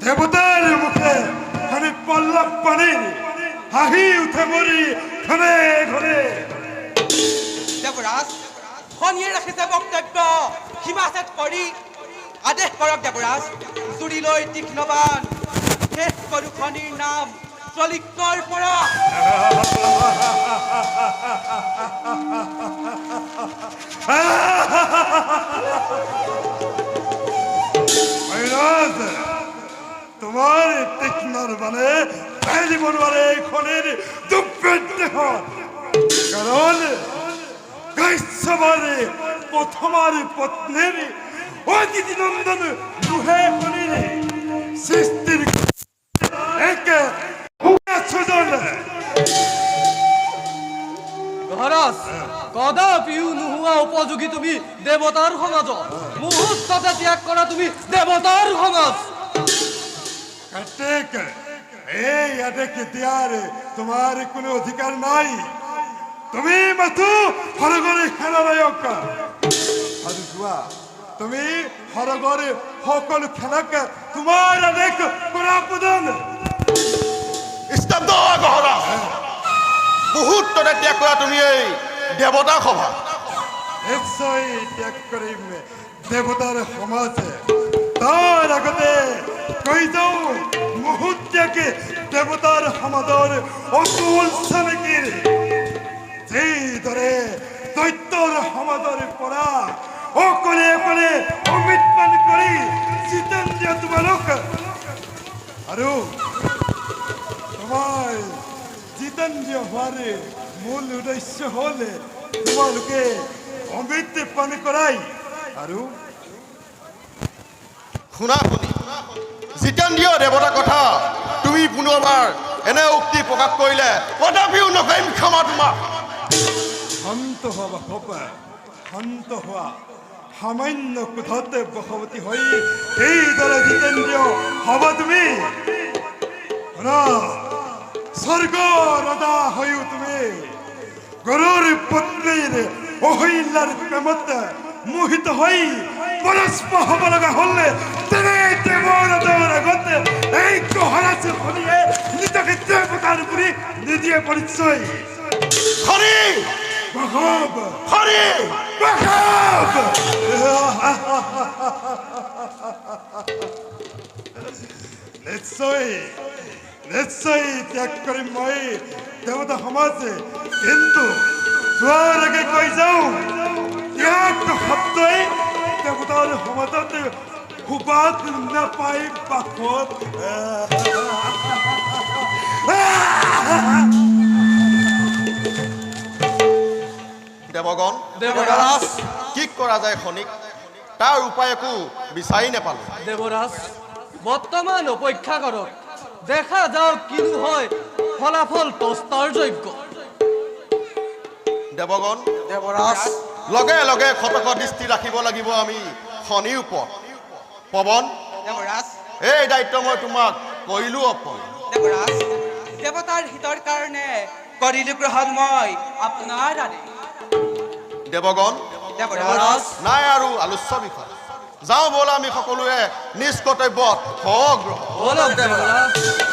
দেবতাৰ মুখে খানি পল্লব পানিৰ হাহি উঠে মৰি ঘনে ঘনে। দেবৰাজ খনিয়ে ৰাখিছে বক্তব্য সীমাছেদ কৰি আদেশ কৰক দেবৰাজ। জুৰি লৈ তীক্ষ্ণবান শেষ কৰো খনিৰ নাম চলিকৰ পৰা। তোমার তীক্ষ্ণর মানে তাইলি বলবারে খনির দুঃখের দেহ, কারণ কৈশবারে প্রথমার পত্নীর অতিথি নন্দন মুহে খনির সৃষ্টির একে সুজন। মহারাজ কদাপিও নোহোৱা উপযোগী তুমি দেৱতাৰ সমাজত মুহূৰ্ততে ত্যাগ কৰা তুমি দেৱতাৰ সমাজ। কাটেক এই আদেশ দিয়াৰ তোমাৰ কোনো অধিকাৰ নাই। তুমি মাথো হৰগৰে খেলানায়ক আৰ যোৱা তুমি হৰগৰে সকলো খেলাক তোমাৰ আদেশ কৰা প্ৰদান। স্তব্ধ গহৰা মুহূৰ্ততে ত্যাগ কৰা তুমি এই দেৱতাৰ সভা। নিশ্চয় ত্যাগ কৰিম দেৱতাৰ সমাজে। তাৰ আগতে কৈ যাওঁ মুহূৰ্তকে দেৱতাৰ সমাজৰ অতুল চেনেকিৰ যিদৰে দৈত্যৰ সমাজৰ পৰা অকলে অকলে অমৃত পান কৰি জিতেন দিয়া তোমালোক, আৰু তোমাৰ জিতেন্দ্ৰীয় হোৱাৰ মূল উদ্দেশ্য হ'ল তোমালোকে অমৃত পান কৰাই। আৰু শুনা শুনি জিতেন্দ্ৰীয় দেৱতাৰ কথা তুমি পুনৰবাৰ এনে উক্তি প্ৰকাশ কৰিলে কদাপিও নকৰিম ক্ষমা তোমাক। শান্ত হোৱা বাসৱ, শান্ত হোৱা। সামান্য কোঠতে বসৱতী হৈ এইদৰে জিতেন্দ্ৰীয় হবা তুমি। শুনা, স্বৰ্গ ৰজা হৈও তুমি গৰুৰ পত্নীৰ অহিল্যাৰ প্ৰেমত মোহিত হৈ পৰস্পৰ হ'ব লগা হ'লে তেনে দেৱৰাজৰ আগত এই গহৰাজ খনিয়ে নিজকে দেৱতাৰ বুলি নিদিয়ে পৰিচয়। খনি বাসৱ, খনি বাসৱ। নিশ্চয় নিশ্চয় ত্যাগ কৰিম মই দেৱতা সমাজ, কিন্তু যোৱাৰ আগে কৈ যাওঁ ত্যাগ শব্দই দেৱতাৰ সমাজত সুবাস নাপাই বাসৱ। দেৱগণ দেৱৰাজ কি কৰা যায় খনিক তাৰ উপায় একো বিচাৰি নাপালো। দেৱৰাজ বৰ্তমান অপেক্ষা কৰক, দেখা যাওক কিনো হয় ফলাফল তস্তৰ যোগ্য। দেৱগণ দেৱৰাজ লগে লগে সতৰ্ক দৃষ্টি ৰাখিব লাগিব আমি খনিৰ ওপৰত। পৱন দেৱৰাজ এই দায়িত্ব মই তোমাক কৰিলো অৰ্পণ। দেৱৰাজ দেৱতাৰ হিতৰ কাৰণে কৰিলো গ্ৰহণ মই আপোনাৰ আদেশ। দেৱগণ দেৱৰাজ নাই আৰু আলোচ্য বিষয়, যাওঁ ব'লা আমি সকলোৱে নিজ কৰ্তব্যত সগ্ৰহ। বলক দেৱৰাজ।